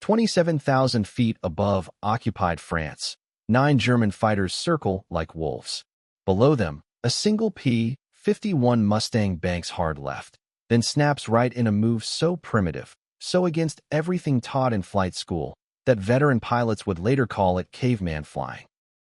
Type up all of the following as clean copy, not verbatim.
27,000 feet above occupied France, 9 German fighters circle like wolves. Below them, a single P-51 Mustang banks hard left, then snaps right in a move so primitive, so against everything taught in flight school, that veteran pilots would later call it caveman flying.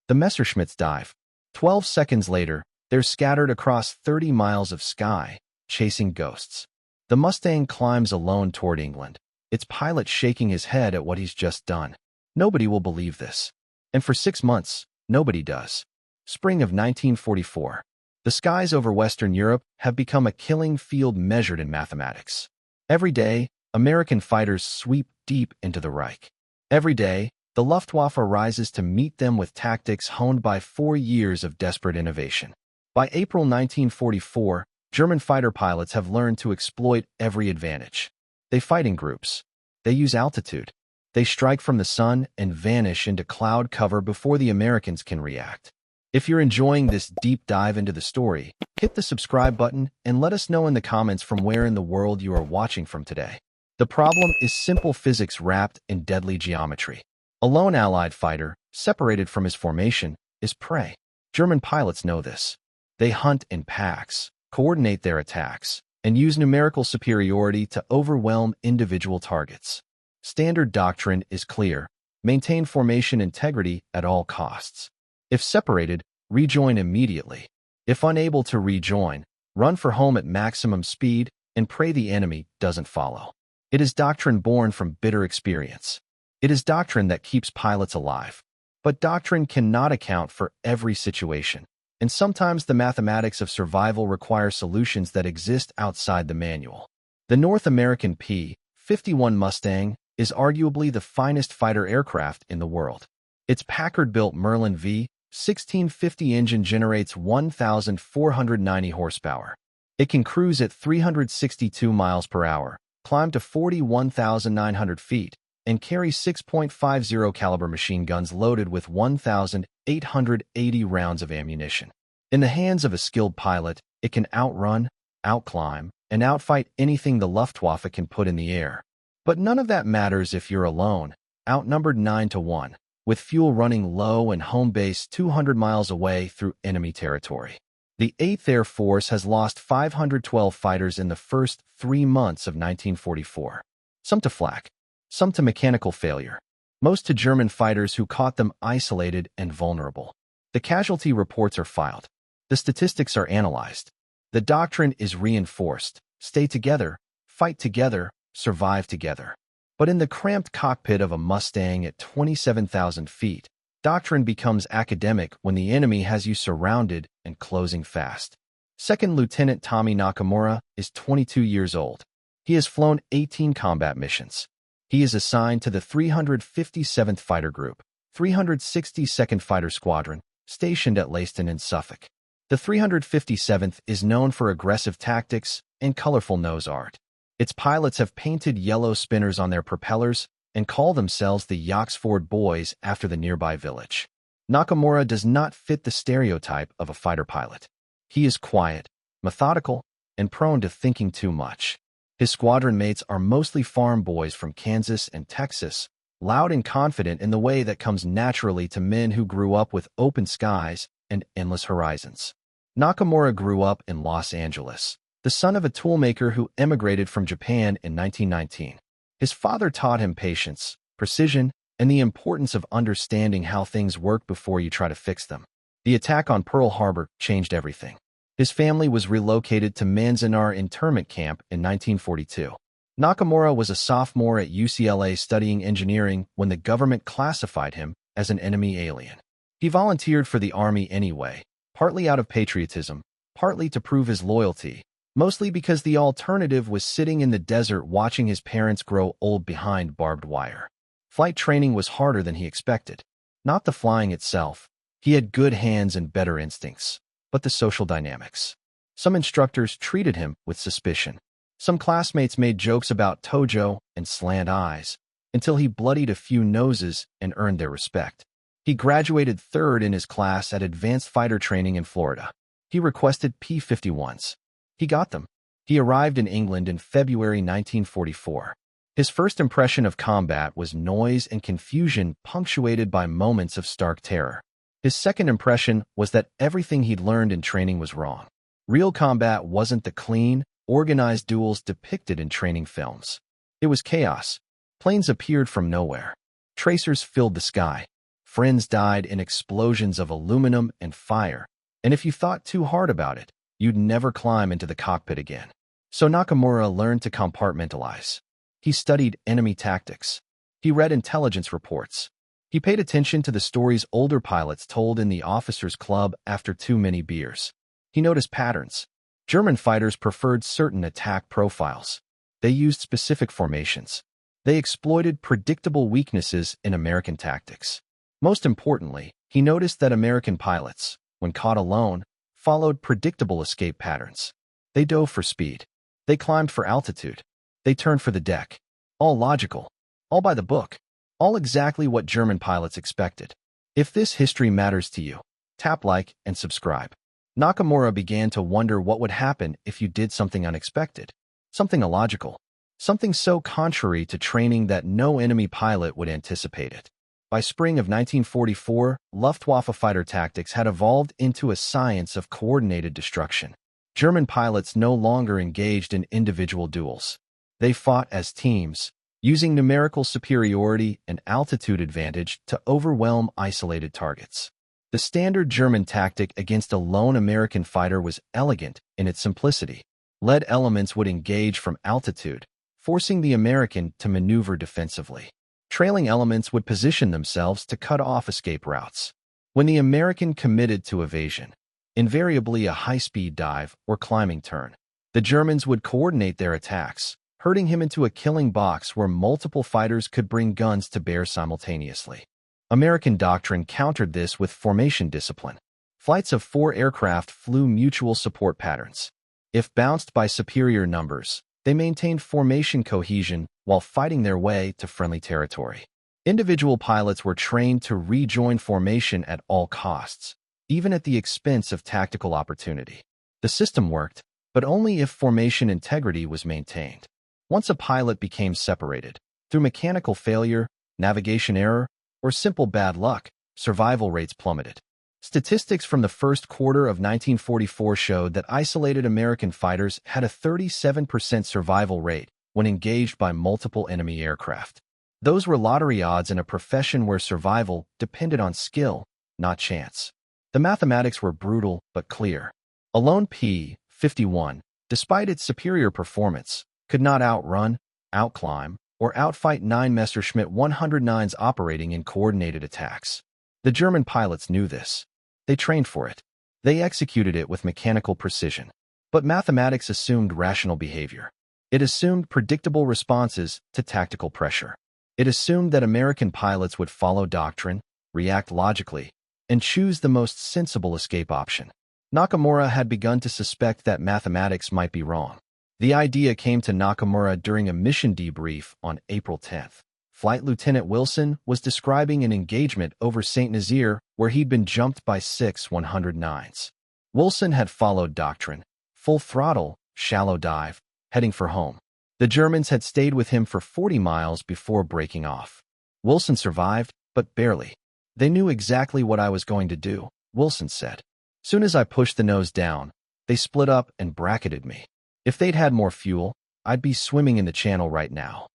The Messerschmitts dive. 12 seconds later, they're scattered across 30 miles of sky, chasing ghosts. The Mustang climbs alone toward England, its pilot shaking his head at what he's just done. Nobody will believe this. And for 6 months, nobody does. Spring of 1944. The skies over Western Europe have become a killing field measured in mathematics. Every day, American fighters sweep deep into the Reich. Every day, the Luftwaffe rises to meet them with tactics honed by 4 years of desperate innovation. By April 1944, German fighter pilots have learned to exploit every advantage. They fight in groups. They use altitude. They strike from the sun and vanish into cloud cover before the Americans can react. If you're enjoying this deep dive into the story, hit the subscribe button and let us know in the comments from where in the world you are watching from today. The problem is simple physics wrapped in deadly geometry. A lone Allied fighter, separated from his formation, is prey. German pilots know this. They hunt in packs, coordinate their attacks, and use numerical superiority to overwhelm individual targets. Standard doctrine is clear: maintain formation integrity at all costs. If separated, rejoin immediately. If unable to rejoin, run for home at maximum speed and pray the enemy doesn't follow. It is doctrine born from bitter experience. It is doctrine that keeps pilots alive. But doctrine cannot account for every situation, and sometimes the mathematics of survival require solutions that exist outside the manual. The North American P-51 Mustang is arguably the finest fighter aircraft in the world. Its Packard-built Merlin V1650 engine generates 1,490 horsepower. It can cruise at 362 miles per hour, climb to 41,900 feet, and carry 6.50 caliber machine guns loaded with 1,880 rounds of ammunition. In the hands of a skilled pilot, it can outrun, outclimb, and outfight anything the Luftwaffe can put in the air. But none of that matters if you're alone, outnumbered 9-1, with fuel running low and home base 200 miles away through enemy territory. The 8th Air Force has lost 512 fighters in the first 3 months of 1944. Some to flak, some to mechanical failure, most to German fighters who caught them isolated and vulnerable. The casualty reports are filed. The statistics are analyzed. The doctrine is reinforced: stay together, fight together, survive together. But in the cramped cockpit of a Mustang at 27,000 feet, doctrine becomes academic when the enemy has you surrounded and closing fast. Second Lieutenant Tommy Nakamura is 22 years old. He has flown 18 combat missions. He is assigned to the 357th Fighter Group, 362nd Fighter Squadron, stationed at Leiston in Suffolk. The 357th is known for aggressive tactics and colorful nose art. Its pilots have painted yellow spinners on their propellers and call themselves the Yoxford Boys after the nearby village. Nakamura does not fit the stereotype of a fighter pilot. He is quiet, methodical, and prone to thinking too much. His squadron mates are mostly farm boys from Kansas and Texas, loud and confident in the way that comes naturally to men who grew up with open skies and endless horizons. Nakamura grew up in Los Angeles, the son of a toolmaker who emigrated from Japan in 1919. His father taught him patience, precision, and the importance of understanding how things work before you try to fix them. The attack on Pearl Harbor changed everything. His family was relocated to Manzanar internment camp in 1942. Nakamura was a sophomore at UCLA studying engineering when the government classified him as an enemy alien. He volunteered for the Army anyway, partly out of patriotism, partly to prove his loyalty, mostly because the alternative was sitting in the desert watching his parents grow old behind barbed wire. Flight training was harder than he expected. Not the flying itself. He had good hands and better instincts, but the social dynamics. Some instructors treated him with suspicion. Some classmates made jokes about Tojo and slant eyes, until he bloodied a few noses and earned their respect. He graduated third in his class at advanced fighter training in Florida. He requested P-51s. He got them. He arrived in England in February 1944. His first impression of combat was noise and confusion punctuated by moments of stark terror. His second impression was that everything he'd learned in training was wrong. Real combat wasn't the clean, organized duels depicted in training films. It was chaos. Planes appeared from nowhere. Tracers filled the sky. Friends died in explosions of aluminum and fire. And if you thought too hard about it, you'd never climb into the cockpit again. So Nakamura learned to compartmentalize. He studied enemy tactics. He read intelligence reports. He paid attention to the stories older pilots told in the officers' club after too many beers. He noticed patterns. German fighters preferred certain attack profiles. They used specific formations. They exploited predictable weaknesses in American tactics. Most importantly, he noticed that American pilots, when caught alone, followed predictable escape patterns. They dove for speed. They climbed for altitude. They turned for the deck. All logical. All by the book. All exactly what German pilots expected. If this history matters to you, tap like and subscribe. Nakamura began to wonder what would happen if you did something unexpected, something illogical, something so contrary to training that no enemy pilot would anticipate it. By spring of 1944, Luftwaffe fighter tactics had evolved into a science of coordinated destruction. German pilots no longer engaged in individual duels. They fought as teams, using numerical superiority and altitude advantage to overwhelm isolated targets. The standard German tactic against a lone American fighter was elegant in its simplicity. Lead elements would engage from altitude, forcing the American to maneuver defensively. Trailing elements would position themselves to cut off escape routes. When the American committed to evasion, invariably a high-speed dive or climbing turn, the Germans would coordinate their attacks, herding him into a killing box where multiple fighters could bring guns to bear simultaneously. American doctrine countered this with formation discipline. Flights of 4 aircraft flew mutual support patterns. If bounced by superior numbers, they maintained formation cohesion while fighting their way to friendly territory. Individual pilots were trained to rejoin formation at all costs, even at the expense of tactical opportunity. The system worked, but only if formation integrity was maintained. Once a pilot became separated, through mechanical failure, navigation error, or simple bad luck, survival rates plummeted. Statistics from the first quarter of 1944 showed that isolated American fighters had a 37% survival rate when engaged by multiple enemy aircraft. Those were lottery odds in a profession where survival depended on skill, not chance. The mathematics were brutal but clear. A lone P-51, despite its superior performance, could not outrun, outclimb, or outfight 9 Messerschmitt 109s operating in coordinated attacks. The German pilots knew this. They trained for it. They executed it with mechanical precision. But mathematics assumed rational behavior. It assumed predictable responses to tactical pressure. It assumed that American pilots would follow doctrine, react logically, and choose the most sensible escape option. Nakamura had begun to suspect that mathematics might be wrong. The idea came to Nakamura during a mission debrief on April 10th. Flight Lieutenant Wilson was describing an engagement over St. Nazaire where he'd been jumped by 6 109s. Wilson had followed doctrine, full throttle, shallow dive, heading for home. The Germans had stayed with him for 40 miles before breaking off. Wilson survived, but barely. They knew exactly what I was going to do, Wilson said. Soon as I pushed the nose down, they split up and bracketed me. If they'd had more fuel, I'd be swimming in the channel right now.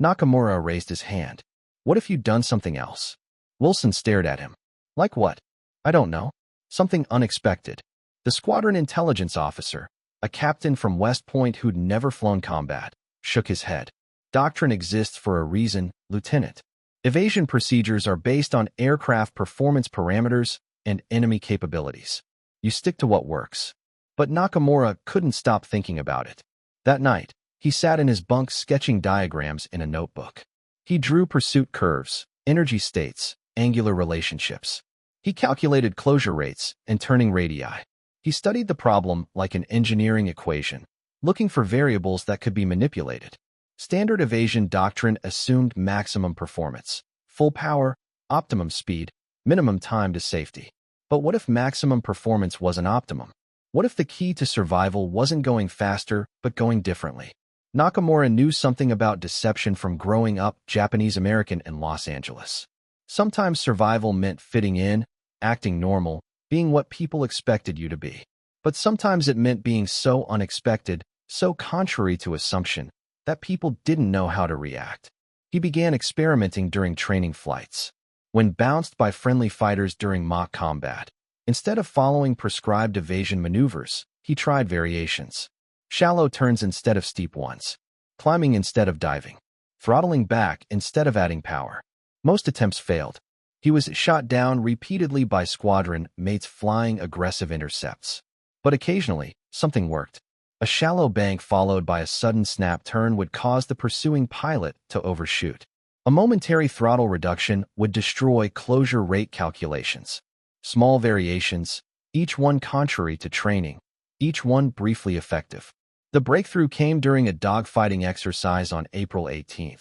Nakamura raised his hand. What if you'd done something else? Wilson stared at him. Like what? I don't know. Something unexpected. The squadron intelligence officer, a captain from West Point who'd never flown combat, shook his head. Doctrine exists for a reason, Lieutenant. Evasion procedures are based on aircraft performance parameters and enemy capabilities. You stick to what works. But Nakamura couldn't stop thinking about it. That night, he sat in his bunk sketching diagrams in a notebook. He drew pursuit curves, energy states, angular relationships. He calculated closure rates and turning radii. He studied the problem like an engineering equation, looking for variables that could be manipulated. Standard evasion doctrine assumed maximum performance, full power, optimum speed, minimum time to safety. But what if maximum performance wasn't optimum? What if the key to survival wasn't going faster, but going differently? Nakamura knew something about deception from growing up Japanese American in Los Angeles. Sometimes survival meant fitting in, acting normal, being what people expected you to be. But sometimes it meant being so unexpected, so contrary to assumption, that people didn't know how to react. He began experimenting during training flights. When bounced by friendly fighters during mock combat, instead of following prescribed evasion maneuvers, he tried variations. Shallow turns instead of steep ones. Climbing instead of diving. Throttling back instead of adding power. Most attempts failed. He was shot down repeatedly by squadron mates flying aggressive intercepts. But occasionally, something worked. A shallow bank followed by a sudden snap turn would cause the pursuing pilot to overshoot. A momentary throttle reduction would destroy closure rate calculations. Small variations, each one contrary to training, each one briefly effective. The breakthrough came during a dogfighting exercise on April 18.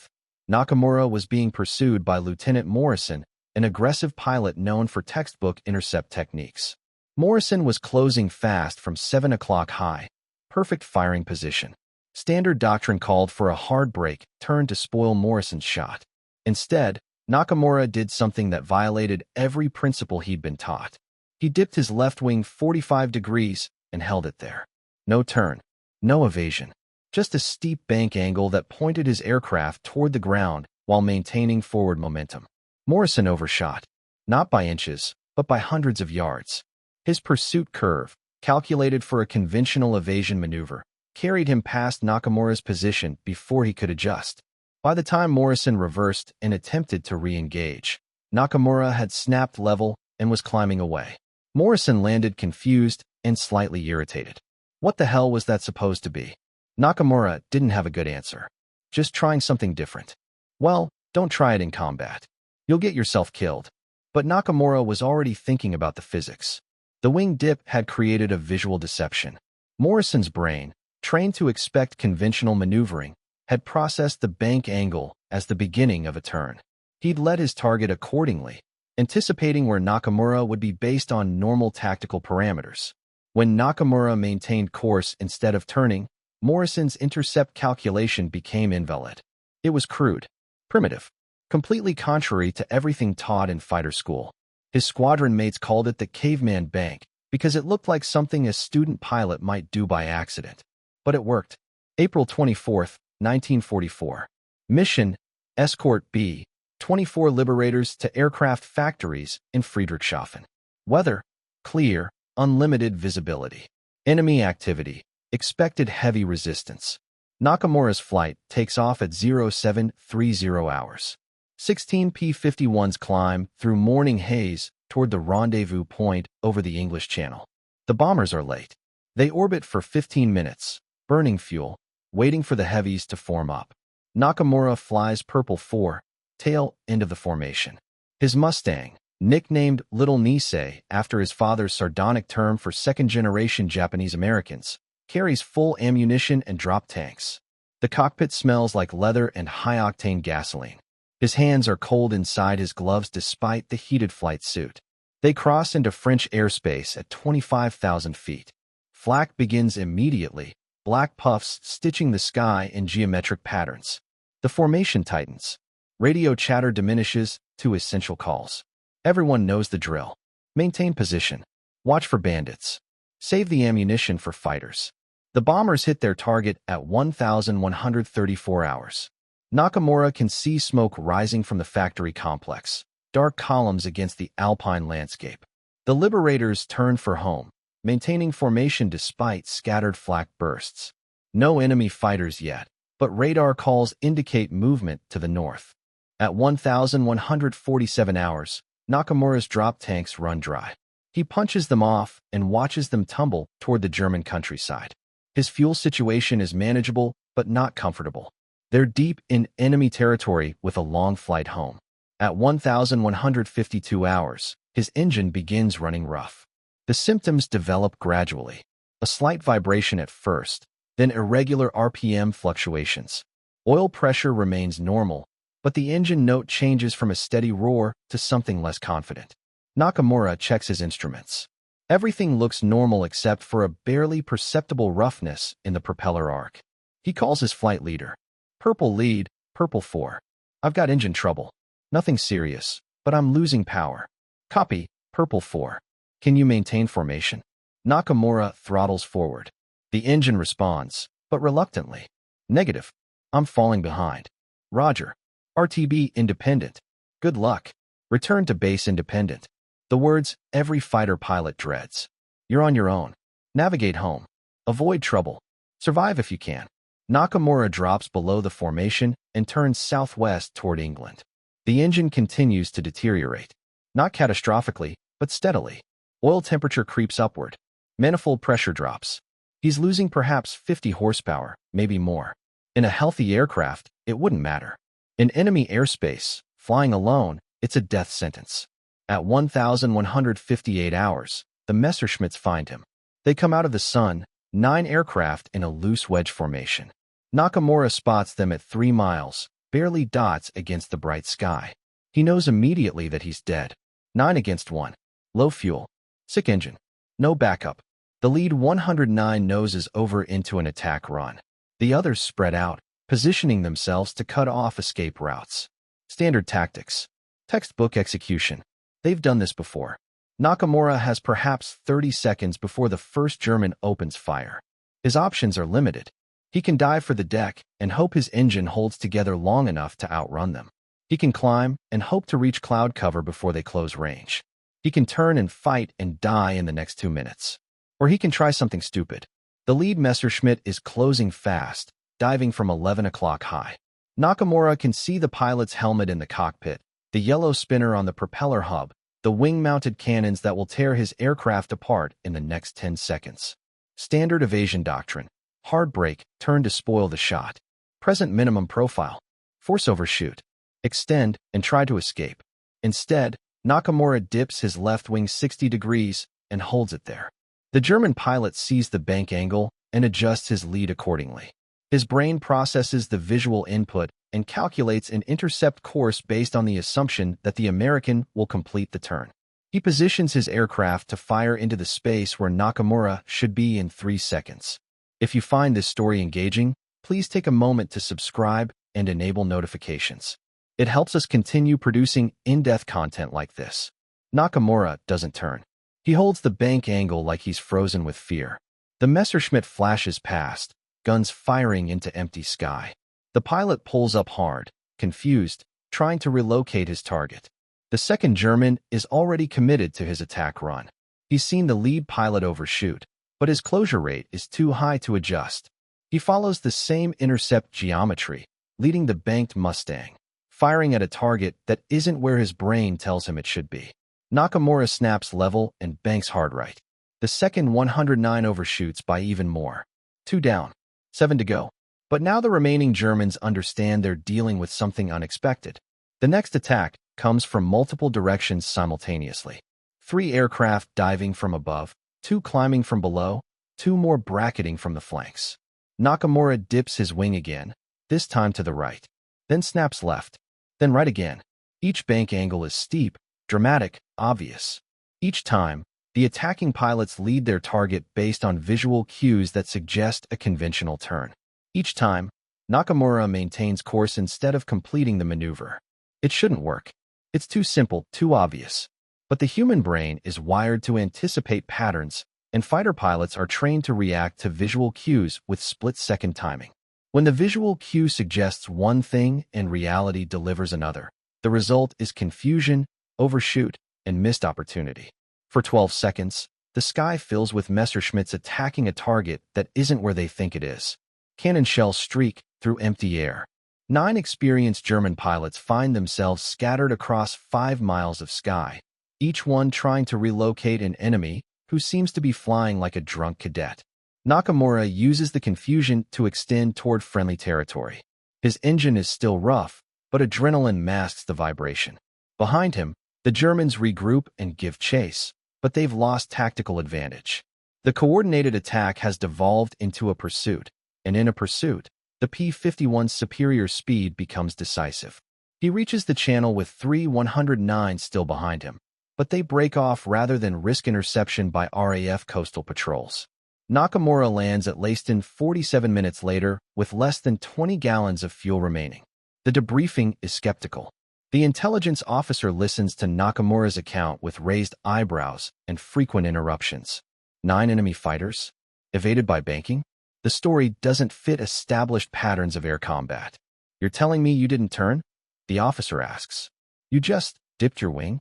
Nakamura was being pursued by Lieutenant Morrison, an aggressive pilot known for textbook intercept techniques. Morrison was closing fast from 7 o'clock high, perfect firing position. Standard doctrine called for a hard break turn to spoil Morrison's shot. Instead, Nakamura did something that violated every principle he'd been taught. He dipped his left wing 45 degrees and held it there. No turn. No evasion. Just a steep bank angle that pointed his aircraft toward the ground while maintaining forward momentum. Morrison overshot. Not by inches, but by hundreds of yards. His pursuit curve, calculated for a conventional evasion maneuver, carried him past Nakamura's position before he could adjust. By the time Morrison reversed and attempted to re-engage, Nakamura had snapped level and was climbing away. Morrison landed confused and slightly irritated. What the hell was that supposed to be? Nakamura didn't have a good answer. Just trying something different. Well, don't try it in combat. You'll get yourself killed. But Nakamura was already thinking about the physics. The wing dip had created a visual deception. Morrison's brain, trained to expect conventional maneuvering, had processed the bank angle as the beginning of a turn. He'd led his target accordingly, anticipating where Nakamura would be based on normal tactical parameters. When Nakamura maintained course instead of turning, Morrison's intercept calculation became invalid. It was crude, primitive, completely contrary to everything taught in fighter school. His squadron mates called it the Caveman bank because it looked like something a student pilot might do by accident. But it worked. April 24, 1944. Mission: Escort B-24 Liberators to aircraft factories in Friedrichshafen. Weather: clear, unlimited visibility. Enemy activity: expected heavy resistance. Nakamura's flight takes off at 0730 hours. 16 P-51s climb through morning haze toward the rendezvous point over the English Channel. The bombers are late. They orbit for 15 minutes, burning fuel, waiting for the heavies to form up. Nakamura flies Purple 4, tail end of the formation. His Mustang, nicknamed Little Nisei after his father's sardonic term for second-generation Japanese Americans, carries full ammunition and drop tanks. The cockpit smells like leather and high-octane gasoline. His hands are cold inside his gloves despite the heated flight suit. They cross into French airspace at 25,000 feet. Flak begins immediately, black puffs stitching the sky in geometric patterns. The formation tightens. Radio chatter diminishes to essential calls. Everyone knows the drill. Maintain position. Watch for bandits. Save the ammunition for fighters. The bombers hit their target at 1,134 hours. Nakamura can see smoke rising from the factory complex, dark columns against the alpine landscape. The liberators turn for home, maintaining formation despite scattered flak bursts. No enemy fighters yet, but radar calls indicate movement to the north. At 1,147 hours, Nakamura's drop tanks run dry. He punches them off and watches them tumble toward the German countryside. His fuel situation is manageable, but not comfortable. They're deep in enemy territory with a long flight home. At 1,152 hours, his engine begins running rough. The symptoms develop gradually. A slight vibration at first, then irregular RPM fluctuations. Oil pressure remains normal, but the engine note changes from a steady roar to something less confident. Nakamura checks his instruments. Everything looks normal except for a barely perceptible roughness in the propeller arc. He calls his flight leader. Purple lead, Purple 4. I've got engine trouble. Nothing serious, but I'm losing power. Copy, Purple 4. Can you maintain formation? Nakamura throttles forward. The engine responds, but reluctantly. Negative. I'm falling behind. Roger. RTB Independent. Good luck. Return to base Independent. The words every fighter pilot dreads. You're on your own. Navigate home. Avoid trouble. Survive if you can. Nakamura drops below the formation and turns southwest toward England. The engine continues to deteriorate. Not catastrophically, but steadily. Oil temperature creeps upward. Manifold pressure drops. He's losing perhaps 50 horsepower, maybe more. In a healthy aircraft, it wouldn't matter. In enemy airspace, flying alone, it's a death sentence. At 1,158 hours, the Messerschmitts find him. They come out of the sun, 9 aircraft in a loose wedge formation. Nakamura spots them at 3 miles, barely dots against the bright sky. He knows immediately that he's dead. 9 against 1. Low fuel. Sick engine. No backup. The lead 109 noses over into an attack run. The others spread out, positioning themselves to cut off escape routes. Standard tactics. Textbook execution. They've done this before. Nakamura has perhaps 30 seconds before the first German opens fire. His options are limited. He can dive for the deck and hope his engine holds together long enough to outrun them. He can climb and hope to reach cloud cover before they close range. He can turn and fight and die in the next 2 minutes. Or he can try something stupid. The lead Messerschmitt is closing fast, diving from 11 o'clock high. Nakamura can see the pilot's helmet in the cockpit, the yellow spinner on the propeller hub, the wing-mounted cannons that will tear his aircraft apart in the next 10 seconds. Standard evasion doctrine. Hard brake, turn to spoil the shot. Present minimum profile. Force overshoot. Extend and try to escape. Instead, Nakamura dips his left wing 60 degrees and holds it there. The German pilot sees the bank angle and adjusts his lead accordingly. His brain processes the visual input and calculates an intercept course based on the assumption that the American will complete the turn. He positions his aircraft to fire into the space where Nakamura should be in 3 seconds. If you find this story engaging, please take a moment to subscribe and enable notifications. It helps us continue producing in-depth content like this. Nakamura doesn't turn. He holds the bank angle like he's frozen with fear. The Messerschmitt flashes past, guns firing into empty sky. The pilot pulls up hard, confused, trying to relocate his target. The second German is already committed to his attack run. He's seen the lead pilot overshoot, but his closure rate is too high to adjust. He follows the same intercept geometry, leading the banked Mustang, firing at a target that isn't where his brain tells him it should be. Nakamura snaps level and banks hard right. The second 109 overshoots by even more. 2 down. 7 to go. But now the remaining Germans understand they're dealing with something unexpected. The next attack comes from multiple directions simultaneously. 3 aircraft diving from above, 2 climbing from below, 2 more bracketing from the flanks. Nakamura dips his wing again, this time to the right. Then snaps left. Then right again. Each bank angle is steep, dramatic, obvious. Each time, the attacking pilots lead their target based on visual cues that suggest a conventional turn. Each time, Nakamura maintains course instead of completing the maneuver. It shouldn't work. It's too simple, too obvious. But the human brain is wired to anticipate patterns, and fighter pilots are trained to react to visual cues with split-second timing. When the visual cue suggests one thing and reality delivers another, the result is confusion, overshoot, and missed opportunity. For 12 seconds, the sky fills with Messerschmitts attacking a target that isn't where they think it is. Cannon shells streak through empty air. 9 experienced German pilots find themselves scattered across 5 miles of sky, each one trying to relocate an enemy who seems to be flying like a drunk cadet. Nakamura uses the confusion to extend toward friendly territory. His engine is still rough, but adrenaline masks the vibration. Behind him, the Germans regroup and give chase, but they've lost tactical advantage. The coordinated attack has devolved into a pursuit, and in a pursuit, the P-51's superior speed becomes decisive. He reaches the channel with 3 109 still behind him, but they break off rather than risk interception by RAF coastal patrols. Nakamura lands at Leiston 47 minutes later with less than 20 gallons of fuel remaining. The debriefing is skeptical. The intelligence officer listens to Nakamura's account with raised eyebrows and frequent interruptions. 9 enemy fighters? Evaded by banking? The story doesn't fit established patterns of air combat. You're telling me you didn't turn? The officer asks. You just dipped your wing?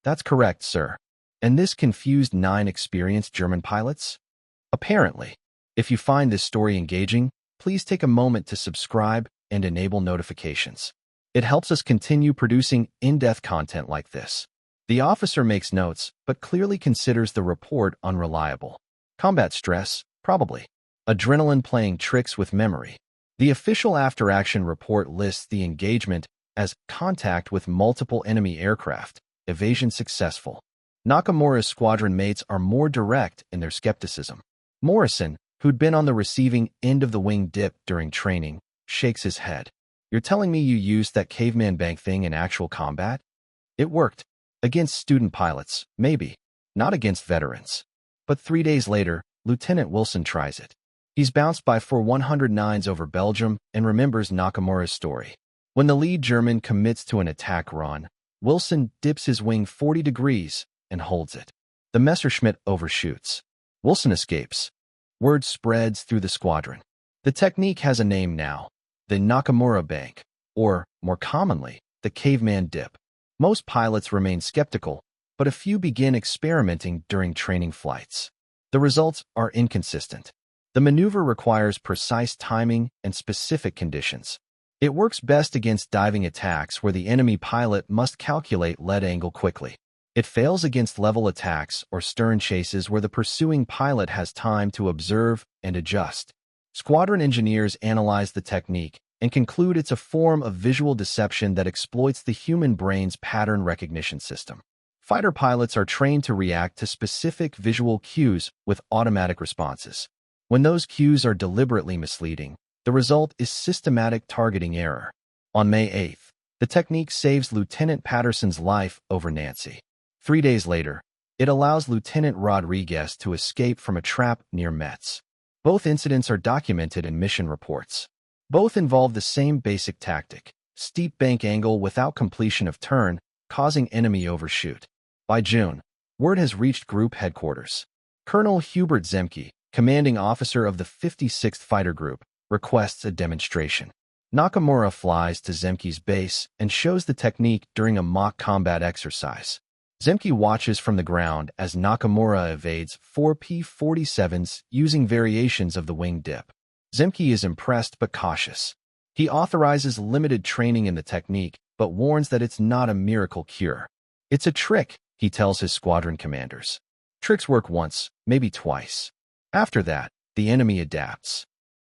That's correct, sir. And this confused 9 experienced German pilots? Apparently. If you find this story engaging, please take a moment to subscribe and enable notifications. It helps us continue producing in-depth content like this. The officer makes notes, but clearly considers the report unreliable. Combat stress? Probably. Adrenaline playing tricks with memory. The official after-action report lists the engagement as contact with multiple enemy aircraft, evasion successful. Nakamura's squadron mates are more direct in their skepticism. Morrison, who'd been on the receiving end of the wing dip during training, shakes his head. You're telling me you used that caveman bank thing in actual combat? It worked. Against student pilots, maybe. Not against veterans. But 3 days later, Lieutenant Wilson tries it. He's bounced by 409s over Belgium and remembers Nakamura's story. When the lead German commits to an attack run, Wilson dips his wing 40 degrees and holds it. The Messerschmitt overshoots. Wilson escapes. Word spreads through the squadron. The technique has a name now, the Nakamura bank, or, more commonly, the caveman dip. Most pilots remain skeptical, but a few begin experimenting during training flights. The results are inconsistent. The maneuver requires precise timing and specific conditions. It works best against diving attacks where the enemy pilot must calculate lead angle quickly. It fails against level attacks or stern chases where the pursuing pilot has time to observe and adjust. Squadron engineers analyze the technique and conclude it's a form of visual deception that exploits the human brain's pattern recognition system. Fighter pilots are trained to react to specific visual cues with automatic responses. When those cues are deliberately misleading, the result is systematic targeting error. On May 8th, the technique saves Lieutenant Patterson's life over Nancy. 3 days later, it allows Lieutenant Rodriguez to escape from a trap near Metz. Both incidents are documented in mission reports. Both involve the same basic tactic, steep bank angle without completion of turn, causing enemy overshoot. By June, word has reached Group headquarters. Colonel Hubert Zemke, commanding officer of the 56th Fighter Group, requests a demonstration. Nakamura flies to Zemke's base and shows the technique during a mock combat exercise. Zemke watches from the ground as Nakamura evades 4 P-47s using variations of the wing dip. Zemke is impressed but cautious. He authorizes limited training in the technique, but warns that it's not a miracle cure. It's a trick, he tells his squadron commanders. Tricks work once, maybe twice. After that, the enemy adapts.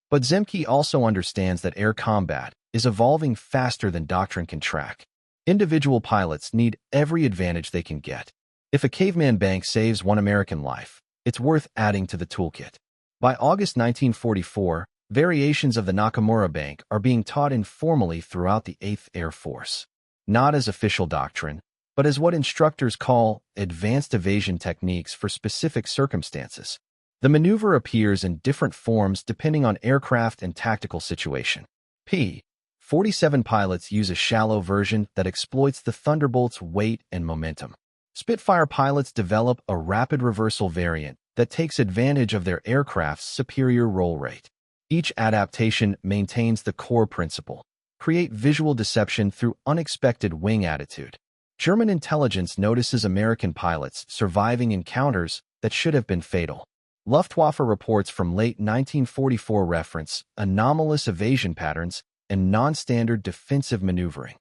But Zemke also understands that air combat is evolving faster than doctrine can track. Individual pilots need every advantage they can get. If a caveman bank saves one American life, it's worth adding to the toolkit. By August 1944, variations of the Nakamura bank are being taught informally throughout the 8th Air Force. Not as official doctrine, but as what instructors call advanced evasion techniques for specific circumstances. The maneuver appears in different forms depending on aircraft and tactical situation. P-47 pilots use a shallow version that exploits the Thunderbolt's weight and momentum. Spitfire pilots develop a rapid reversal variant that takes advantage of their aircraft's superior roll rate. Each adaptation maintains the core principle: create visual deception through unexpected wing attitude. German intelligence notices American pilots surviving encounters that should have been fatal. Luftwaffe reports from late 1944 reference anomalous evasion patterns and non-standard defensive maneuvering.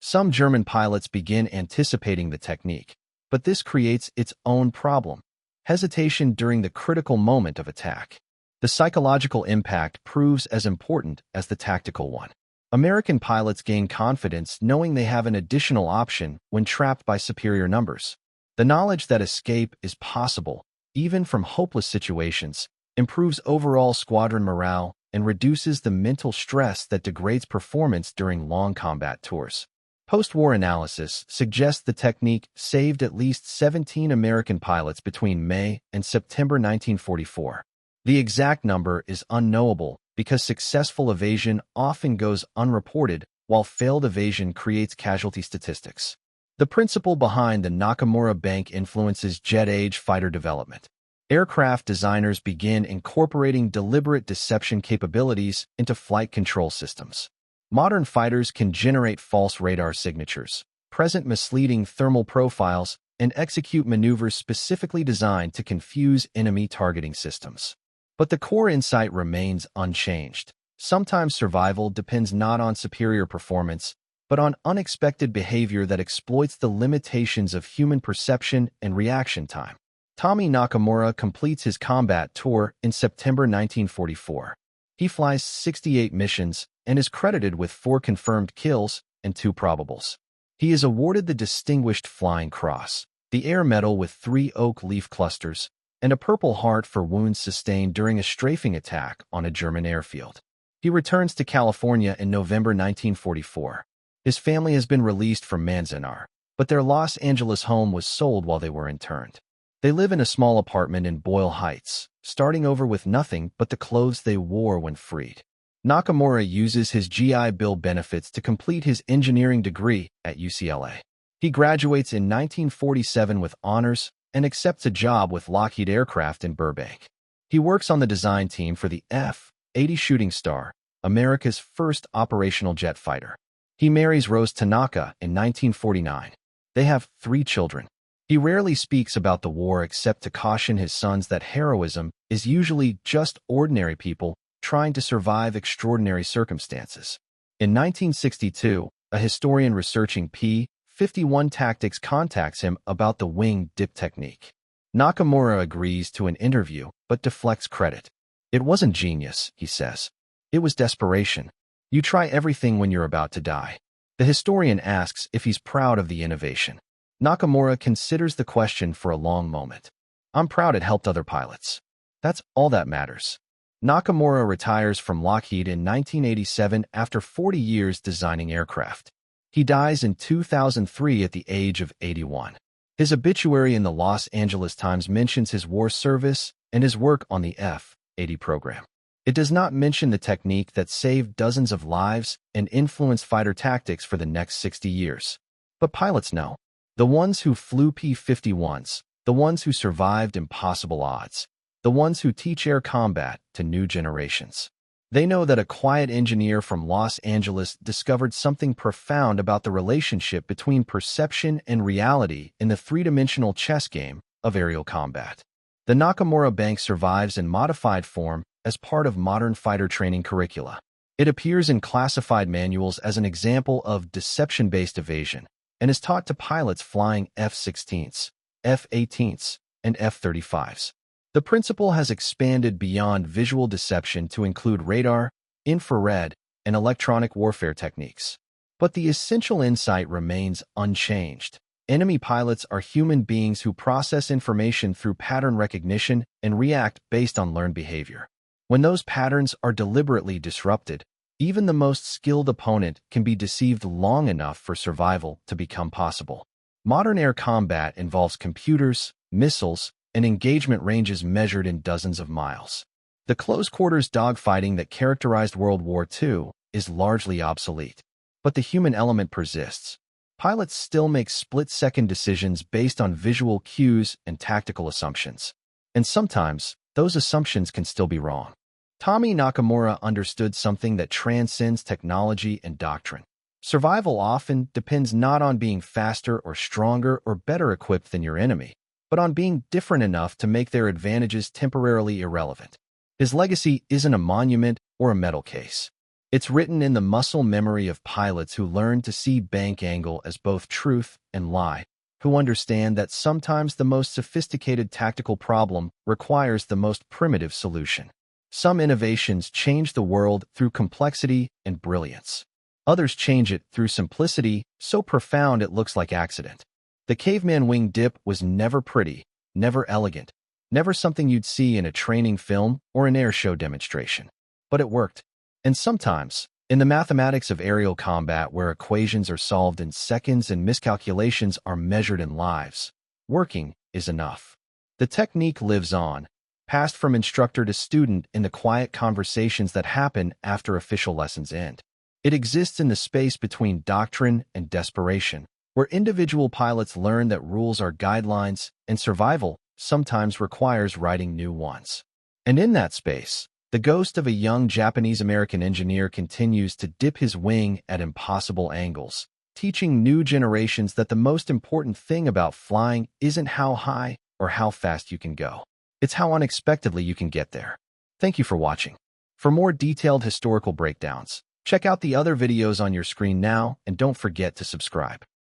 Some German pilots begin anticipating the technique, but this creates its own problem: hesitation during the critical moment of attack. The psychological impact proves as important as the tactical one. American pilots gain confidence knowing they have an additional option when trapped by superior numbers. The knowledge that escape is possible, even from hopeless situations, improves overall squadron morale and reduces the mental stress that degrades performance during long combat tours. Post-war analysis suggests the technique saved at least 17 American pilots between May and September 1944. The exact number is unknowable because successful evasion often goes unreported, while failed evasion creates casualty statistics. The principle behind the Nakamura Bank influences jet-age fighter development. Aircraft designers begin incorporating deliberate deception capabilities into flight control systems. Modern fighters can generate false radar signatures, present misleading thermal profiles, and execute maneuvers specifically designed to confuse enemy targeting systems. But the core insight remains unchanged. Sometimes survival depends not on superior performance, but on unexpected behavior that exploits the limitations of human perception and reaction time. Tommy Nakamura completes his combat tour in September 1944. He flies 68 missions and is credited with 4 confirmed kills and 2 probables. He is awarded the Distinguished Flying Cross, the Air Medal with 3 oak leaf clusters, and a Purple Heart for wounds sustained during a strafing attack on a German airfield. He returns to California in November 1944. His family has been released from Manzanar, but their Los Angeles home was sold while they were interned. They live in a small apartment in Boyle Heights, starting over with nothing but the clothes they wore when freed. Nakamura uses his GI Bill benefits to complete his engineering degree at UCLA. He graduates in 1947 with honors and accepts a job with Lockheed Aircraft in Burbank. He works on the design team for the F-80 Shooting Star, America's first operational jet fighter. He marries Rose Tanaka in 1949. They have 3 children. He rarely speaks about the war except to caution his sons that heroism is usually just ordinary people trying to survive extraordinary circumstances. In 1962, a historian researching P-51 tactics contacts him about the wing dip technique. Nakamura agrees to an interview but deflects credit. "It wasn't genius," he says. "It was desperation. You try everything when you're about to die." The historian asks if he's proud of the innovation. Nakamura considers the question for a long moment. "I'm proud it helped other pilots. That's all that matters." Nakamura retires from Lockheed in 1987 after 40 years designing aircraft. He dies in 2003 at the age of 81. His obituary in the Los Angeles Times mentions his war service and his work on the F-80 program. It does not mention the technique that saved dozens of lives and influenced fighter tactics for the next 60 years. But pilots know. The ones who flew P-51s, the ones who survived impossible odds, the ones who teach air combat to new generations. They know that a quiet engineer from Los Angeles discovered something profound about the relationship between perception and reality in the three-dimensional chess game of aerial combat. The Nakamura Bank survives in modified form as part of modern fighter training curricula. It appears in classified manuals as an example of deception-based evasion, and is taught to pilots flying F-16s, F-18s, and F-35s. The principle has expanded beyond visual deception to include radar, infrared, and electronic warfare techniques. But the essential insight remains unchanged. Enemy pilots are human beings who process information through pattern recognition and react based on learned behavior. When those patterns are deliberately disrupted, even the most skilled opponent can be deceived long enough for survival to become possible. Modern air combat involves computers, missiles, and engagement ranges measured in dozens of miles. The close-quarters dogfighting that characterized World War II is largely obsolete, but the human element persists. Pilots still make split-second decisions based on visual cues and tactical assumptions. And sometimes, those assumptions can still be wrong. Tommy Nakamura understood something that transcends technology and doctrine. Survival often depends not on being faster or stronger or better equipped than your enemy, but on being different enough to make their advantages temporarily irrelevant. His legacy isn't a monument or a medal case. It's written in the muscle memory of pilots who learn to see bank angle as both truth and lie, who understand that sometimes the most sophisticated tactical problem requires the most primitive solution. Some innovations change the world through complexity and brilliance. Others change it through simplicity, so profound it looks like accident. The Caveman wing dip was never pretty, never elegant, never something you'd see in a training film or an air show demonstration. But it worked. And sometimes, in the mathematics of aerial combat where equations are solved in seconds and miscalculations are measured in lives, working is enough. The technique lives on, passed from instructor to student in the quiet conversations that happen after official lessons end. It exists in the space between doctrine and desperation, where individual pilots learn that rules are guidelines and survival sometimes requires writing new ones. And in that space, the ghost of a young Japanese-American engineer continues to dip his wing at impossible angles, teaching new generations that the most important thing about flying isn't how high or how fast you can go. It's how unexpectedly you can get there. Thank you for watching. For more detailed historical breakdowns, check out the other videos on your screen now and don't forget to subscribe.